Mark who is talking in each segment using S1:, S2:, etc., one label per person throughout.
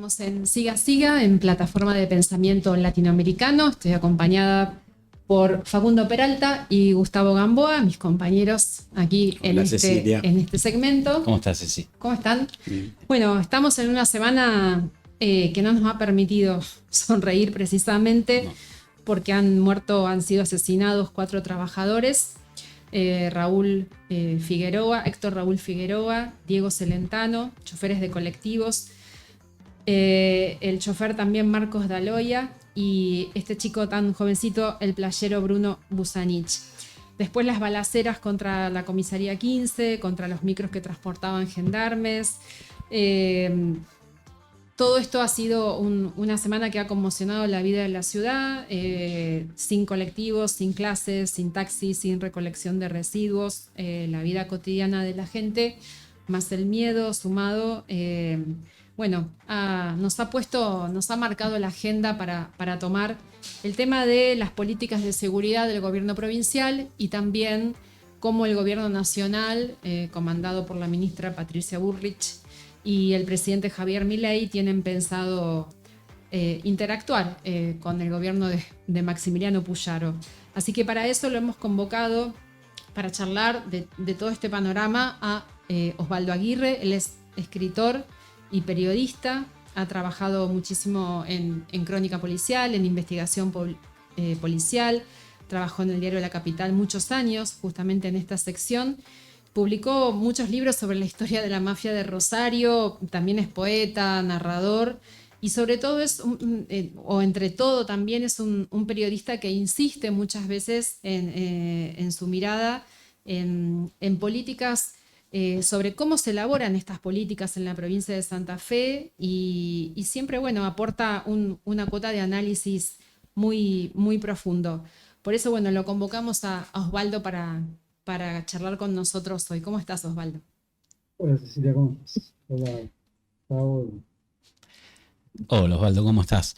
S1: Estamos en Siga Siga, en plataforma de pensamiento latinoamericano. Estoy acompañada por Facundo Peralta y Gustavo Gamboa, mis compañeros aquí
S2: Hola, Cecilia.
S1: en este segmento.
S2: ¿Cómo estás, Ceci?
S1: ¿Cómo están?
S2: Bien.
S1: Bueno, estamos en una semana que no nos ha permitido sonreír precisamente porque han sido asesinados 4 trabajadores. Héctor Raúl Figueroa, Diego Celentano, choferes de colectivos, el chofer también Marcos Daloya y este chico tan jovencito, el playero Bruno Busanich. Después las balaceras contra la comisaría 15, contra los micros que transportaban gendarmes. Todo esto ha sido una semana que ha conmocionado la vida de la ciudad, sin colectivos, sin clases, sin taxis, sin recolección de residuos, la vida cotidiana de la gente, más el miedo sumado, nos ha marcado la agenda para tomar el tema de las políticas de seguridad del gobierno provincial y también cómo el gobierno nacional, comandado por la ministra Patricia Bullrich, y el presidente Javier Milei tienen pensado interactuar con el gobierno de Maximiliano Puyaro. Así que para eso lo hemos convocado para charlar de todo este panorama a Osvaldo Aguirre. Él es escritor y periodista, ha trabajado muchísimo en crónica policial, en investigación policial, trabajó en el diario La Capital muchos años, justamente en esta sección. Publicó muchos libros sobre la historia de la mafia de Rosario, también es poeta, narrador y sobre todo entre todo también es un periodista que insiste muchas veces en su mirada en políticas, sobre cómo se elaboran estas políticas en la provincia de Santa Fe y siempre aporta una cuota de análisis muy, muy profundo. Por eso lo convocamos a Osvaldo para charlar con nosotros hoy. ¿Cómo estás, Osvaldo?
S3: Hola Cecilia, ¿cómo estás? Hola, Gustavo.
S2: Hola, Osvaldo, ¿cómo estás?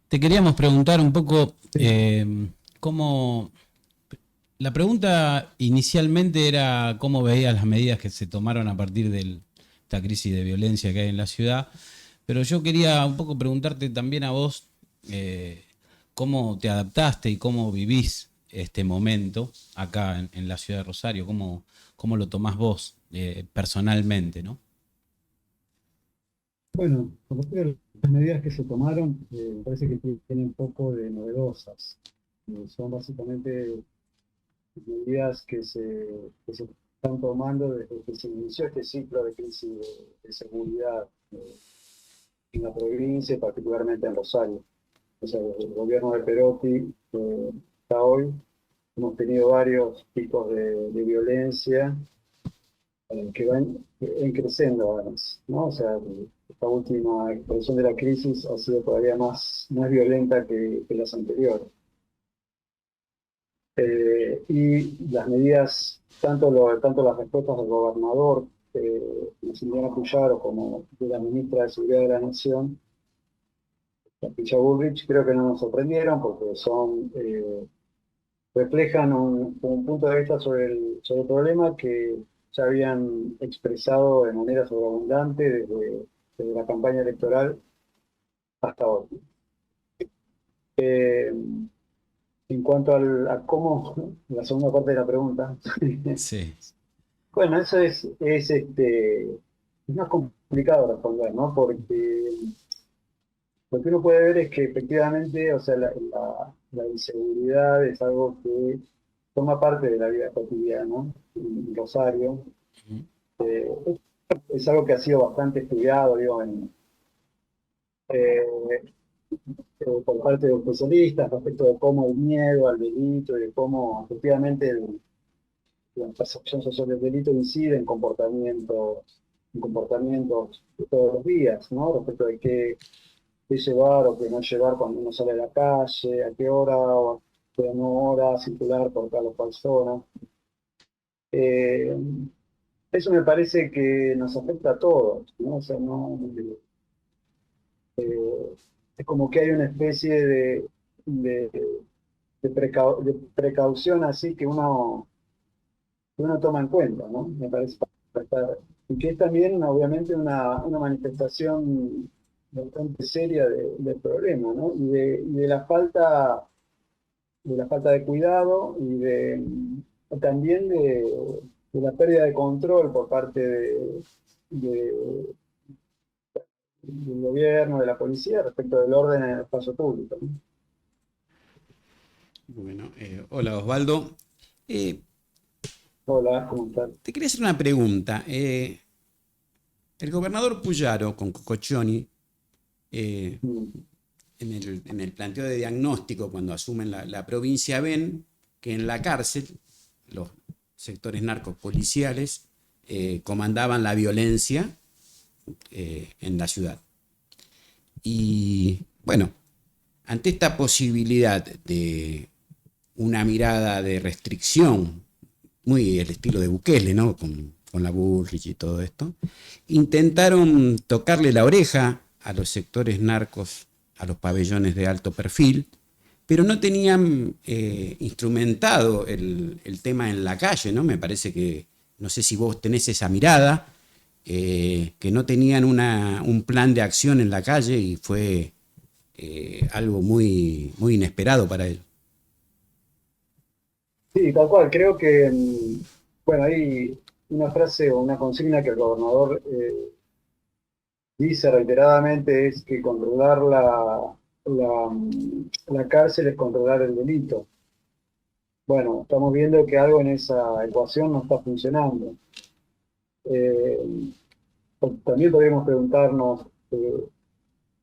S2: Te queríamos preguntar un poco cómo... La pregunta inicialmente era cómo veías las medidas que se tomaron a partir de esta crisis de violencia que hay en la ciudad, pero yo quería un poco preguntarte también a vos cómo te adaptaste y cómo vivís este momento acá en la ciudad de Rosario, cómo lo tomás vos personalmente, ¿no?
S3: Bueno, con respecto a las medidas que se tomaron, me parece que tienen un poco de novedosas. Son básicamente medidas que se están tomando desde que se inició este ciclo de crisis de seguridad en la provincia y particularmente en Rosario. O sea, desde el gobierno de Perotti hasta hoy hemos tenido varios tipos de violencia que van creciendo además, ¿no? O sea, esta última expresión de la crisis ha sido todavía más violenta que las anteriores. Y las medidas, tanto las respuestas del gobernador, Maximiliano Puyaro, como de la ministra de Seguridad de la Nación, Patricia Bullrich, creo que no nos sorprendieron porque reflejan un punto de vista sobre el problema que ya habían expresado de manera sobreabundante desde la campaña electoral hasta hoy. En cuanto a cómo, la segunda parte de la pregunta,
S2: Sí.
S3: bueno, eso es más complicado responder, ¿no? Porque lo que uno puede ver es que efectivamente, o sea, la inseguridad es algo que forma parte de la vida cotidiana, ¿no? En Rosario. Es algo que ha sido bastante estudiado, digo, eh, por parte de especialistas respecto de cómo el miedo al delito y de cómo efectivamente la percepción social del delito incide en comportamientos de todos los días, ¿no? Respecto de qué llevar o qué no llevar cuando uno sale a la calle, a qué hora o a qué no hora circular por tal o cual zona. Eh, Eso me parece que nos afecta a todos, ¿no? O sea, no, es como que hay una especie de, de precaución así que uno toma en cuenta, ¿no? Me parece y que es también, obviamente, una manifestación bastante seria del problema, ¿no? Y de la falta de cuidado también de la pérdida de control por parte de- del gobierno, de la policía respecto del orden en el espacio público, ¿no?
S2: Bueno, hola Osvaldo. Eh,
S3: Hola, ¿cómo estás?
S2: Te quería hacer una pregunta. El gobernador Puyaro con Cococcioni, eh,
S3: Mm.
S2: en el planteo de diagnóstico cuando asumen la provincia, ven que en la cárcel los sectores narcos policiales comandaban la violencia en la ciudad. Y bueno, ante esta posibilidad de una mirada de restricción, muy el estilo de Bukele, ¿no? Con la Bullrich y todo esto, intentaron tocarle la oreja a los sectores narcos, a los pabellones de alto perfil, pero no tenían instrumentado el tema en la calle, ¿no? Me parece que, no sé si vos tenés esa mirada, que no tenían un plan de acción en la calle y fue algo muy, muy inesperado para ellos.
S3: Sí, tal cual. Creo que, bueno, hay una frase o una consigna que el gobernador dice reiteradamente, es que controlar la cárcel es controlar el delito. Bueno, estamos viendo que algo en esa ecuación no está funcionando. Eh, También podríamos preguntarnos,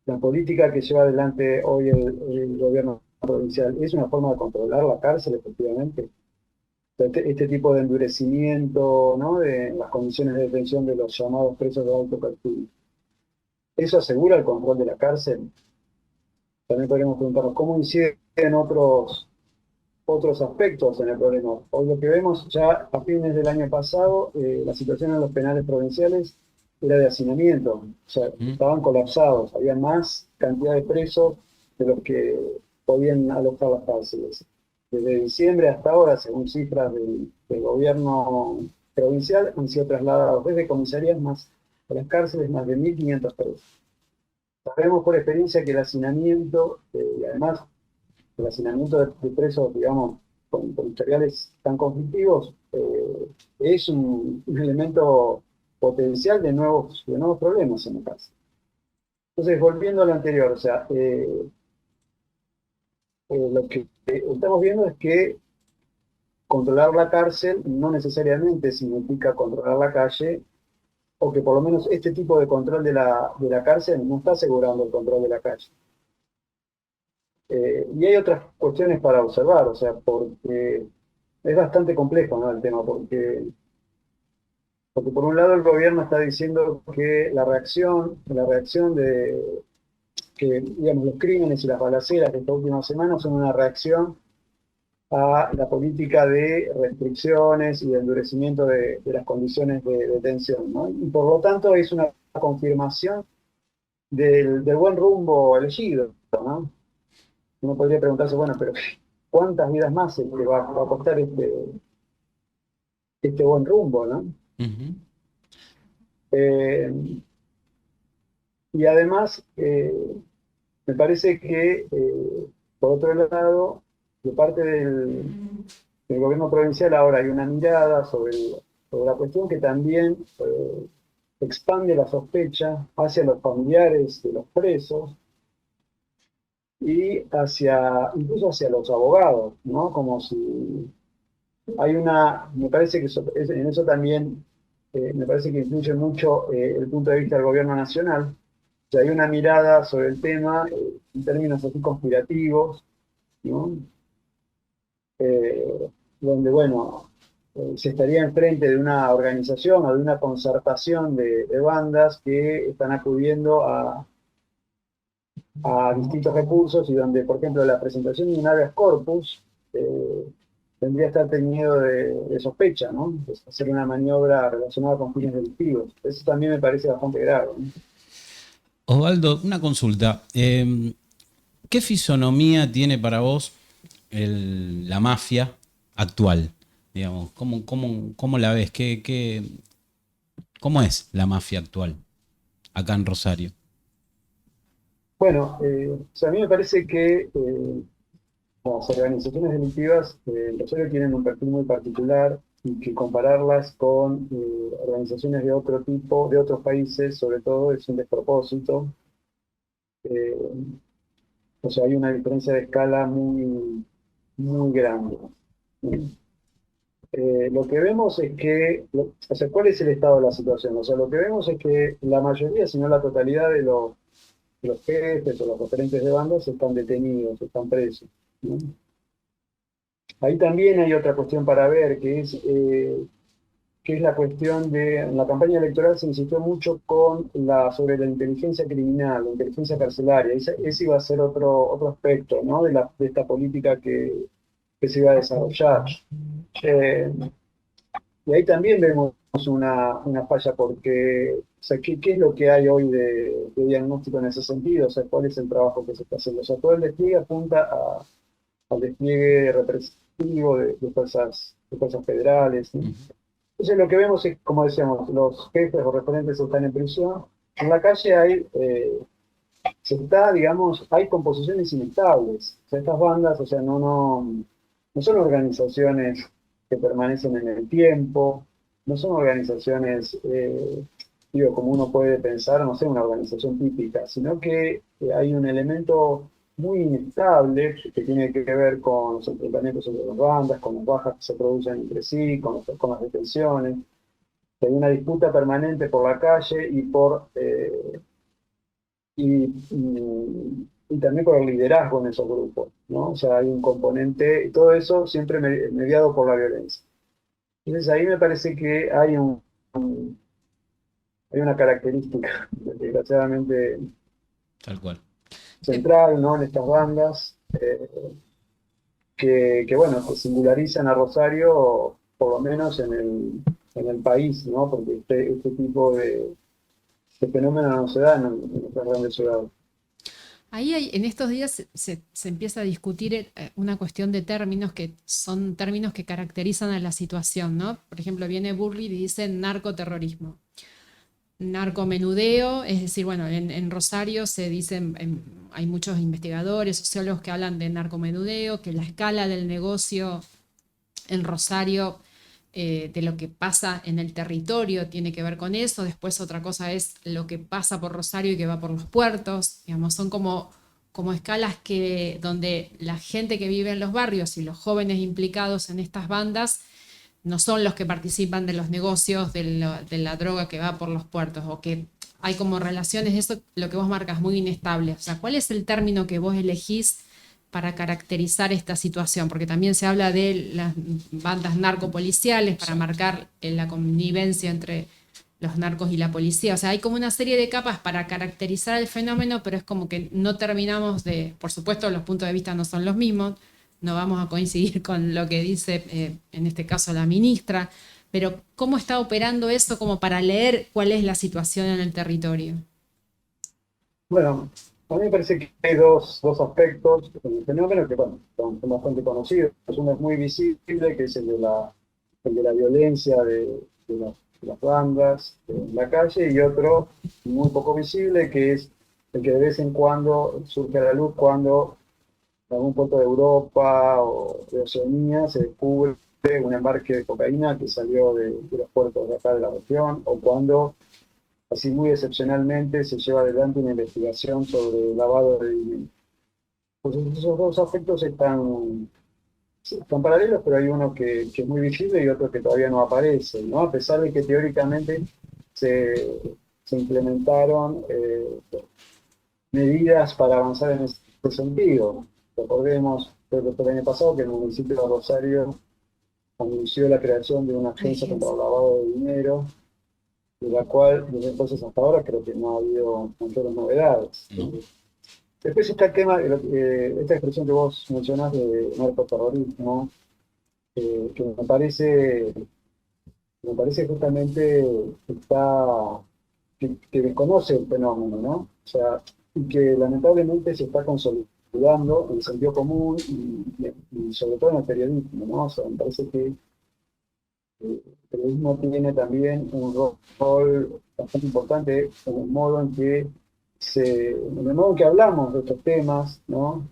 S3: la política que lleva adelante hoy el gobierno provincial, ¿es una forma de controlar la cárcel, efectivamente? Este tipo de endurecimiento, ¿no? De las condiciones de detención de los llamados presos de alto perfil, ¿eso asegura el control de la cárcel? También podríamos preguntarnos cómo inciden otros aspectos en el problema. Hoy lo que vemos ya a fines del año pasado, la situación en los penales provinciales era de hacinamiento, o sea,
S2: ¿Mm?
S3: estaban colapsados, había más cantidad de presos de los que podían alojar las cárceles. Desde diciembre hasta ahora, según cifras del gobierno provincial, han sido trasladados desde comisarías más a las cárceles más de 1.500 presos. Sabemos por experiencia que el hacinamiento, y además el hacinamiento de presos, digamos, con historiales tan conflictivos, es un elemento potencial de nuevos problemas en la cárcel. Entonces, volviendo a lo anterior, o sea, lo que estamos viendo es que controlar la cárcel no necesariamente significa controlar la calle, o que por lo menos este tipo de control de la cárcel no está asegurando el control de la calle. Y hay otras cuestiones para observar, o sea, porque es bastante complejo, ¿no? El tema, porque por un lado el gobierno está diciendo que la reacción de que, digamos, los crímenes y las balaceras de estas últimas semanas son una reacción a la política de restricciones y de endurecimiento de las condiciones de detención, ¿no? Y por lo tanto es una confirmación del buen rumbo elegido, ¿no? Uno podría preguntarse, bueno, pero ¿cuántas vidas más se le va a costar este buen rumbo, ¿no?
S2: Ujú.
S3: Eh, y además, me parece que, por otro lado, de parte del gobierno provincial ahora hay una mirada sobre la cuestión que también expande la sospecha hacia los familiares de los presos y incluso hacia los abogados, ¿no? Como si me parece que en eso también, me parece que influye mucho el punto de vista del gobierno nacional. O sea, hay una mirada sobre el tema en términos así conspirativos, ¿no? Donde, bueno, se estaría enfrente de una organización o de una concertación de bandas que están acudiendo a distintos recursos y donde, por ejemplo, la presentación de un habeas corpus tendría que estar teñido de sospecha, ¿no? Es hacer una maniobra relacionada con fines delictivos. Eso también me parece bastante grave, ¿no?
S2: Osvaldo, una consulta. ¿Qué fisonomía tiene para vos la mafia actual? Digamos, ¿cómo la ves? ¿Cómo es la mafia actual acá en Rosario?
S3: Bueno, o sea, a mí me parece que las organizaciones delictivas en Rosario tienen un perfil muy particular y que compararlas con organizaciones de otro tipo, de otros países, sobre todo, es un despropósito. Eh, o sea, hay una diferencia de escala muy, muy grande. Lo que vemos es que, o sea, ¿cuál es el estado de la situación? O sea, lo que vemos es que la mayoría, si no la totalidad de los jefes o los referentes de bandas están detenidos, están presos, ¿no? Ahí también hay otra cuestión para ver, que es la cuestión de, en la campaña electoral se insistió mucho sobre la inteligencia criminal, la inteligencia carcelaria. Ese iba a ser otro aspecto, ¿no? De esta política que se iba a desarrollar. Eh, y ahí también vemos una falla porque, o sea, ¿qué es lo que hay hoy de diagnóstico en ese sentido? O sea, ¿cuál es el trabajo que se está haciendo? O sea, todo el despliegue apunta al despliegue represivo de fuerzas federales, ¿no? Entonces lo que vemos es, como decíamos, los jefes o referentes están en prisión. En la calle digamos, hay composiciones inestables. O sea, estas bandas, o sea, no son organizaciones que permanecen en el tiempo, no son organizaciones, digo, como uno puede pensar, no sé, una organización típica, sino que hay un elemento muy inestable que tiene que ver con los enfrentamientos entre las bandas, con las bajas que se producen entre sí, con las detenciones. Hay una disputa permanente por la calle y también por el liderazgo en esos grupos, ¿no? O sea, hay un componente, y todo eso siempre mediado por la violencia. Entonces ahí me parece que hay una característica, desgraciadamente,
S2: Tal cual.
S3: central, ¿no? En estas bandas, bueno, que singularizan a Rosario, por lo menos en el país, ¿no? Porque este tipo de fenómeno no se da en otras grandes ciudades.
S1: Ahí en estos días se empieza a discutir una cuestión de términos que son términos que caracterizan a la situación, ¿no? Por ejemplo, viene Burley y dice narcoterrorismo, narcomenudeo, es decir, bueno, en Rosario se dicen, hay muchos investigadores, sociólogos que hablan de narcomenudeo, que la escala del negocio en Rosario, de lo que pasa en el territorio tiene que ver con eso. Después otra cosa es lo que pasa por Rosario y que va por los puertos. Digamos, son como escalas donde la gente que vive en los barrios y los jóvenes implicados en estas bandas no son los que participan de los negocios de la droga que va por los puertos, o que hay como relaciones, eso lo que vos marcas, muy inestable. O sea, ¿cuál es el término que vos elegís para caracterizar esta situación? Porque también se habla de las bandas narcopoliciales para marcar la connivencia entre los narcos y la policía. O sea, hay como una serie de capas para caracterizar el fenómeno, pero es como que no terminamos por supuesto, los puntos de vista no son los mismos, no vamos a coincidir con lo que dice, en este caso, la ministra, pero ¿cómo está operando eso como para leer cuál es la situación en el territorio?
S3: Bueno, a mí me parece que hay dos aspectos en el fenómeno que, bueno, son bastante conocidos. Uno es muy visible, que es el de la violencia de las bandas en la calle, y otro muy poco visible, que es el que de vez en cuando surge a la luz cuando en algún punto de Europa o de Oceanía se descubre un embarque de cocaína que salió de los puertos de acá de la región, o cuando así muy excepcionalmente se lleva adelante una investigación sobre lavado de dinero. Pues esos dos aspectos están paralelos, pero hay uno que es muy visible y otro que todavía no aparece, ¿no? A pesar de que teóricamente se, se implementaron medidas para avanzar en este sentido. Recordemos, creo que fue el año pasado, que el municipio de Rosario anunció la creación de una agencia contra el lavado de dinero, de la cual desde entonces hasta ahora creo que no ha habido mayores novedades.
S2: No.
S3: Después está el tema, esta expresión que vos mencionás de narcoterrorismo, que me parece justamente que desconoce el fenómeno, ¿no? O sea, y que lamentablemente se está consolidando en el sentido común y sobre todo en el periodismo, ¿no? O sea, me parece que el periodismo tiene también un rol bastante importante en el modo en que en el modo que hablamos de estos temas, ¿no?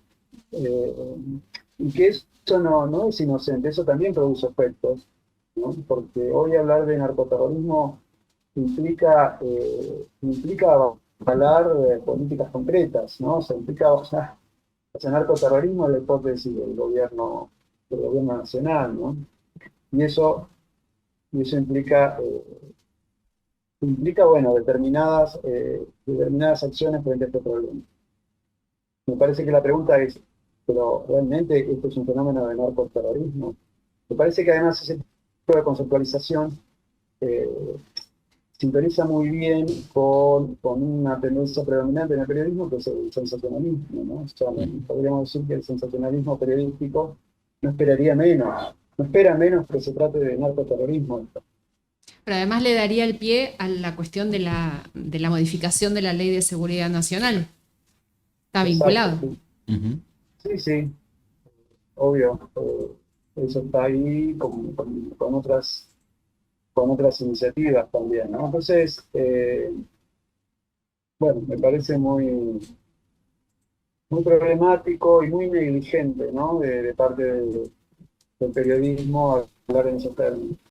S3: Y que eso no es inocente, eso también produce efectos, ¿no? Porque hoy hablar de narcoterrorismo implica avalar políticas concretas, ¿no? O sea, implica avalar, o sea, narcoterrorismo es la hipótesis del gobierno nacional, ¿no? Y eso implica, bueno, determinadas acciones frente a este problema. Me parece que la pregunta es, ¿pero realmente esto es un fenómeno de narcoterrorismo? Me parece que además ese tipo de conceptualización eh, sintoniza muy bien con una tendencia predominante en el periodismo, que es el sensacionalismo, ¿no? O sea, podríamos decir que el sensacionalismo periodístico no esperaría menos, no espera menos que se trate de narcoterrorismo.
S1: Pero además le daría el pie a la cuestión de la modificación de la Ley de Seguridad Nacional. Está
S3: Exacto,
S1: vinculado.
S3: sí,
S2: Ujú.
S3: sí, sí, obvio. Eso está ahí con otras iniciativas también, ¿no? Entonces, bueno, me parece muy problemático y muy negligente, ¿no? De parte del periodismo hablar en esos términos.